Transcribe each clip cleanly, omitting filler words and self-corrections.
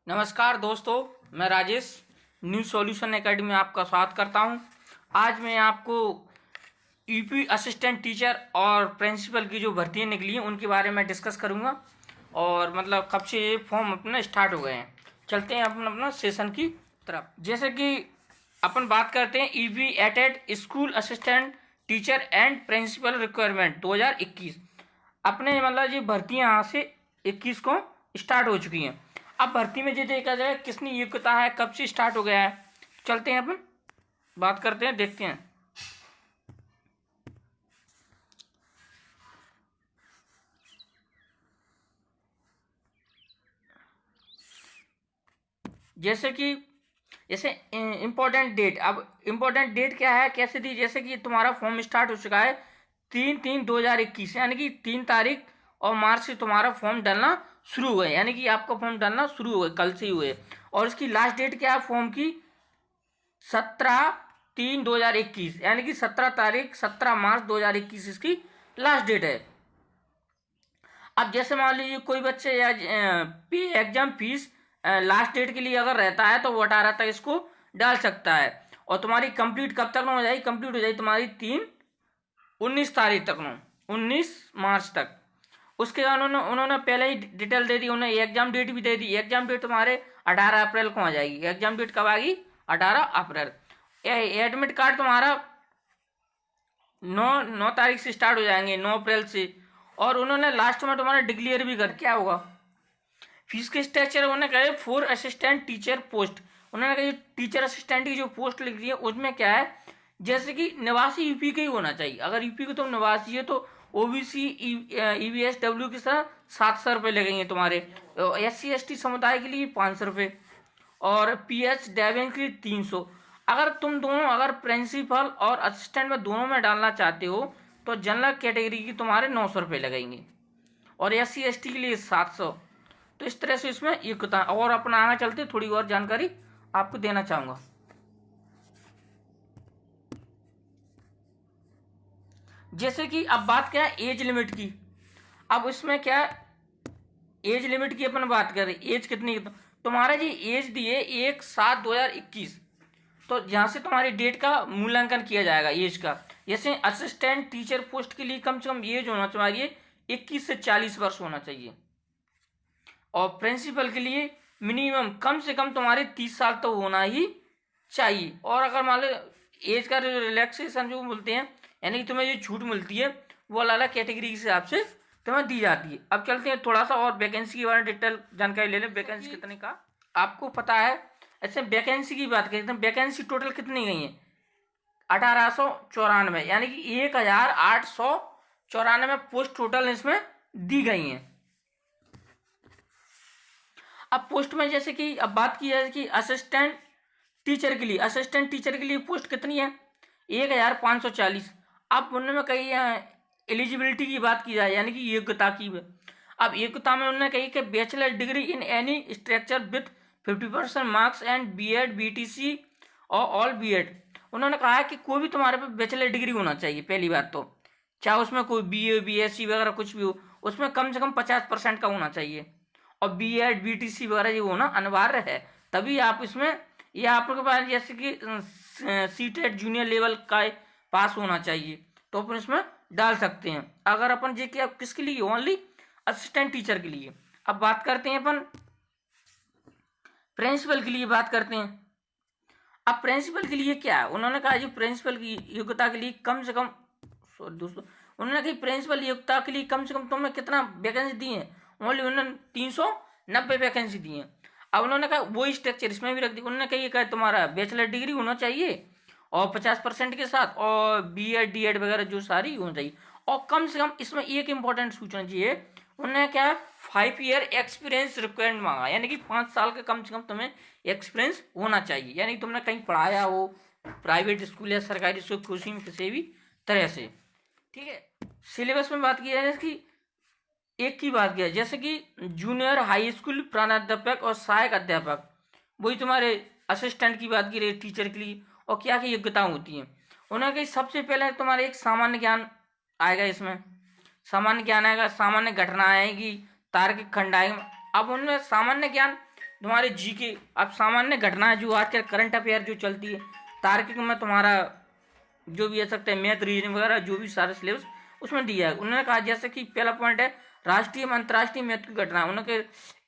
नमस्कार दोस्तों, मैं राजेश न्यू सॉल्यूशन एकेडमी में आपका स्वागत करता हूं। आज मैं आपको यूपी असिस्टेंट टीचर और प्रिंसिपल की जो भर्तियां निकली हैं उनके बारे में डिस्कस करूंगा। और मतलब कब से ये फॉर्म अपना स्टार्ट हो गए हैं। चलते हैं अपन अपना सेशन की तरफ। जैसे कि अपन बात करते हैं EB aided school assistant teacher and principal requirement 2021। अपने मतलब ये भर्तियां यहाँ से 21 को स्टार्ट हो चुकी हैं। अब भर्ती में ये देखा जाए किसनी योग्यता है, कब से स्टार्ट हो गया है। चलते हैं अपन बात करते हैं, देखते हैं। जैसे इम्पोर्टेंट डेट। अब इम्पोर्टेंट डेट क्या है, कैसे दी, जैसे कि तुम्हारा फॉर्म स्टार्ट हो चुका है 3/3/2021, यानी कि 3 तारीख और मार्च से तुम्हारा फॉर्म डालना शुरू हुआ है, यानी कि आपका फॉर्म डालना शुरू हुआ, कल से ही हुए। और इसकी लास्ट डेट क्या है फॉर्म की, 17/3/2021, यानी कि 17 मार्च 2021 इसकी लास्ट डेट है। अब जैसे मान लीजिए कोई बच्चे या एग्जाम फीस लास्ट डेट के लिए अगर रहता है तो वो 18 तक इसको डाल सकता है। और तुम्हारी कंप्लीट कब तक हो जाएगी, कंप्लीट हो जाएगी तुम्हारी 19 तारीख तक, 19 मार्च तक। उसके बाद उन्होंने पहले ही डिटेल दे दी, उन्हें एग्जाम डेट भी दे दी। एग्जाम डेट तुम्हारे 18 अप्रैल को आ जाएगी। एग्जाम डेट कब आएगी, 18 अप्रैल। एडमिट कार्ड तुम्हारा 9 तारीख से स्टार्ट हो जाएंगे, 9 अप्रैल से। और उन्होंने लास्ट में तुम्हारा डिक्लेयर भी कर क्या होगा फीस के स्ट्रक्चर। उन्होंने कहा 4 असिस्टेंट टीचर पोस्ट। उन्होंने कहा टीचर असिस्टेंट की जो पोस्ट लिख दी है उसमें क्या है, जैसे कि निवासी यूपी का ही होना चाहिए। अगर यूपी को तुम निवासी है तो ओबीसी EBSW की तरह 700 रुपये लगेंगे तुम्हारे। SC ST समुदाय के लिए 500 रुपये और PH डेविंग के लिए 300। अगर तुम दोनों अगर प्रिंसिपल और असिस्टेंट में दोनों में डालना चाहते हो तो जनरल कैटेगरी की तुम्हारे 900 रुपये लगेंगे और SC ST के लिए 700। तो इस तरह से इसमें योग्यता। और अपना आगे चलते थोड़ी और जानकारी आपको देना चाहूँगा। जैसे कि अब बात क्या है एज लिमिट की। अब इसमें क्या एज लिमिट की अपन बात करें, एज कितनी तुम्हारा जी एज दी है 1/7/2021। तो यहाँ से तुम्हारी डेट का मूल्यांकन किया जाएगा एज का। जैसे असिस्टेंट टीचर पोस्ट के लिए कम से कम एज होना चाहिए 21 से 40 वर्ष होना चाहिए। और प्रिंसिपल के लिए मिनिमम कम से कम तुम्हारे 30 साल तो होना ही चाहिए। और अगर मान लो एज का रिलैक्सेशन जो बोलते हैं, यानी कि तुम्हें जो छूट मिलती है वो अलग अलग कैटेगरी के हिसाब से तुम्हें दी जाती है। अब चलते हैं थोड़ा सा और वैकेंसी के बारे में डिटेल जानकारी ले लें। वैकेंसी कितने का आपको पता है। ऐसे वैकेंसी की बात करें तो वैकेंसी टोटल कितनी गई है 1894, यानी कि 1894 पोस्ट टोटल इसमें दी गई हैं। अब पोस्ट में जैसे कि अब बात की जाए कि असिस्टेंट टीचर के लिए पोस्ट कितनी है 1540। अब उनमें कही एलिजिबिलिटी की बात की जाए, यानी कि योग्यता की। अब योग्यता में उन्होंने कही कि bachelor degree in any structure with 50% marks and BEd BTC और ऑल BEd। उन्होंने कहा है कि कोई भी तुम्हारे पे बैचलर डिग्री होना चाहिए पहली बात तो, चाहे उसमें कोई BA BSc वगैरह कुछ भी हो, उसमें कम से कम 50% का होना चाहिए। और BEd BTC वगैरह ये होना अनिवार्य है, तभी आप इसमें, या आपके पास जैसे कि सीटेट जूनियर लेवल का पास होना चाहिए तो अपन इसमें डाल सकते हैं। अगर अपन जे कि अब किसके लिए, ओनली असिस्टेंट टीचर के लिए। अब बात करते हैं अपन प्रिंसिपल के लिए बात करते हैं। अब प्रिंसिपल के लिए क्या है, उन्होंने कहा जो प्रिंसिपल की योग्यता के लिए कम से कम, सॉरी दोस्तों, उन्होंने कहा प्रिंसिपल योग्यता के लिए कम से कम तुम्हें कितना वैकेंसी दी है, ओनली उन्होंने 390 वैकेंसी दी है। अब उन्होंने कहा वो स्ट्रक्चर इसमें भी रख दी। उन्होंने कहा ये कहा तुम्हारा बैचलर डिग्री होना चाहिए और 50% के साथ, और BEd DEd वगैरह जो सारी होना चाहिए। और कम से कम इसमें एक इंपॉर्टेंट सूचना चाहिए, उन्होंने क्या 5 ईयर एक्सपीरियंस रिक्वायरमेंट मांगा, यानी कि 5 साल का कम से कम तुम्हें एक्सपीरियंस होना चाहिए, यानी तुमने कहीं पढ़ाया हो, प्राइवेट स्कूल या सरकारी स्कूल, किसी में किसी भी तरह से। ठीक है, सिलेबस में बात की जाए कि एक की बात किया जैसे कि जूनियर हाई स्कूल प्रधानाध्यापक और सहायक अध्यापक, वही तुम्हारे असिस्टेंट की बात की रही टीचर के लिए। और क्या की योग्यता होती है, उन्होंने कही सबसे पहले तुम्हारे एक सामान्य ज्ञान आएगा, इसमें सामान्य ज्ञान आएगा, सामान्य घटना आएगी, तार्किक खंड आएगा। अब उनमें सामान्य ज्ञान तुम्हारे जी के अब सामान्य घटनाएं जो आजकल करंट अफेयर जो चलती है, तार्किक में तुम्हारा जो भी हो सकता है, मैथ रीजनिंग वगैरह जो भी सारे सिलेबस उसमें दिया है। उन्होंने कहा जैसे कि पहला पॉइंट है राष्ट्रीय अंतर्राष्ट्रीय महत्व की घटना, उनके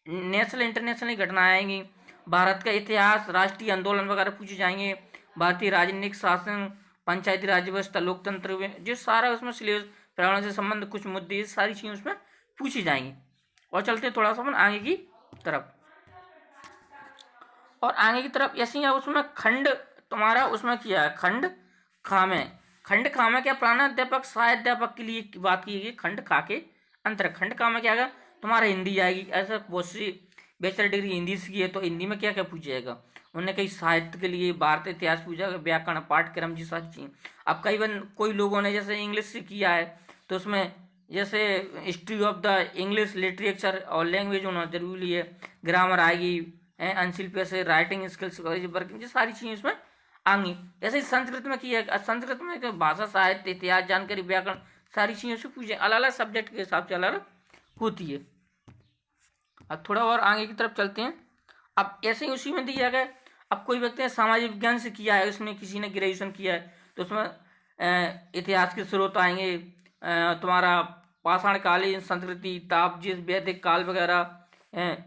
नेशनल इंटरनेशनल घटनाएं आएंगी, भारत का इतिहास, राष्ट्रीय आंदोलन वगैरह पूछे जाएंगे, भारतीय राजनीतिक शासन, पंचायती राज व्यवस्था, लोकतंत्र में जो सारा उसमें सिलेबस, पर्यावरण से संबंध कुछ मुद्दे, ये सारी चीजें उसमें पूछी जाएंगी। और चलते हैं थोड़ा सा अपन आगे की तरफ, और आगे की तरफ ऐसे ही उसमें खंड तुम्हारा उसमें किया है खंड खा में। खंड खा में क्या, प्राणाध्यापक सहाध्यापक के लिए बात की गई, खंड खा के अंतर। खंड खा में क्या आएगा तुम्हारा हिंदी आएगी, ऐसा बहुत सी बैचलर डिग्री हिंदी से की है तो हिंदी में क्या क्या पूछा जाएगा। उन्होंने कई साहित्य के लिए भारतीय इतिहास पूछा, व्याकरण, पाठ्यक्रम जी सारी चीज़ें। अब कई बार कोई लोगों ने जैसे इंग्लिश से किया है तो उसमें जैसे history of the English literature और लैंग्वेज होना जरूरी है, ग्रामर आएगी, अनशिल्पीय से राइटिंग स्किल्स, वर्किंग, ये सारी चीज़ें इसमें आएंगी। जैसे ही संस्कृत में किया है, संस्कृत में तो भाषा, साहित्य, इतिहास, जानकारी, व्याकरण, सारी चीज़ों से पूछे, अलग अलग सब्जेक्ट के हिसाब से अलग अलग होती है। अब थोड़ा और आगे की तरफ चलते हैं। अब ऐसे ही उसी में दिया गया, अब कोई व्यक्ति ने सामाजिक विज्ञान से किया है, उसमें किसी ने ग्रेजुएशन किया है तो उसमें इतिहास के स्रोत आएंगे, तुम्हारा पाषाणकालीन संस्कृति, तापजिस, वैदिक काल वगैरह,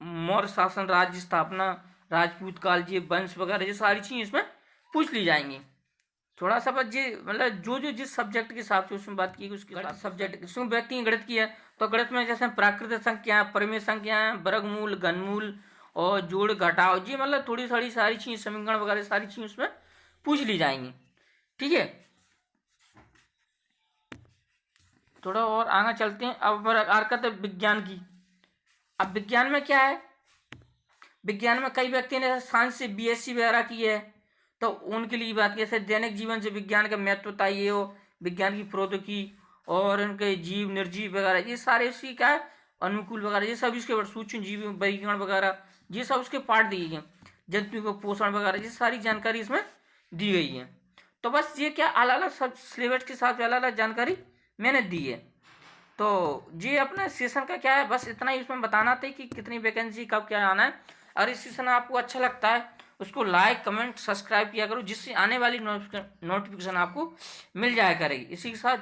मौर्य शासन, राज्य स्थापना, राजपूत काल, जी वंश वगैरह, ये सारी चीज़ें इसमें पूछ ली जाएंगी। थोड़ा सा बस ये मतलब जो जो जिस सब्जेक्ट के हिसाब से उसमें बात की उसके सब्जेक्ट उसमें व्यक्ति ने गणित किया तो गणित में जैसे प्राकृतिक संख्या, परिमेय संख्या, वर्गमूल, घनमूल और जोड़ घटाव, जी मतलब थोड़ी थोड़ी सारी चीज़, समीकरण वगैरह सारी चीज़ उसमें पूछ ली जाएंगी। ठीक है, थोड़ा और आगे चलते हैं। अब हरकत है विज्ञान की। अब विज्ञान में क्या है, विज्ञान में कई व्यक्ति ने साइंस से बीएससी वगैरह की है तो उनके लिए बात जैसे दैनिक जीवन से विज्ञान का महत्व बताइए हो, विज्ञान की प्रौद्योगिकी और उनके जीव निर्जीव वगैरह, ये सारे इसी का अनुकूल वगैरह, ये सब इसके सूक्ष्म जीव वर्गीकरण वगैरह, ये सब उसके पार्ट दिए गए, जंतु को पोषण वगैरह, ये सारी जानकारी इसमें दी गई है। तो बस ये क्या अलग अलग सब सिलेबस के साथ अलग अलग जानकारी मैंने दी है। तो ये अपने सेशन का क्या है, बस इतना ही इसमें बताना था कि कितनी वैकेंसी कब क्या आना है। और इस सेशन आपको अच्छा लगता है उसको लाइक, कमेंट, सब्सक्राइब किया करो, जिससे आने वाली नोटिफिकेशन आपको मिल जाया करेगी। इसी के साथ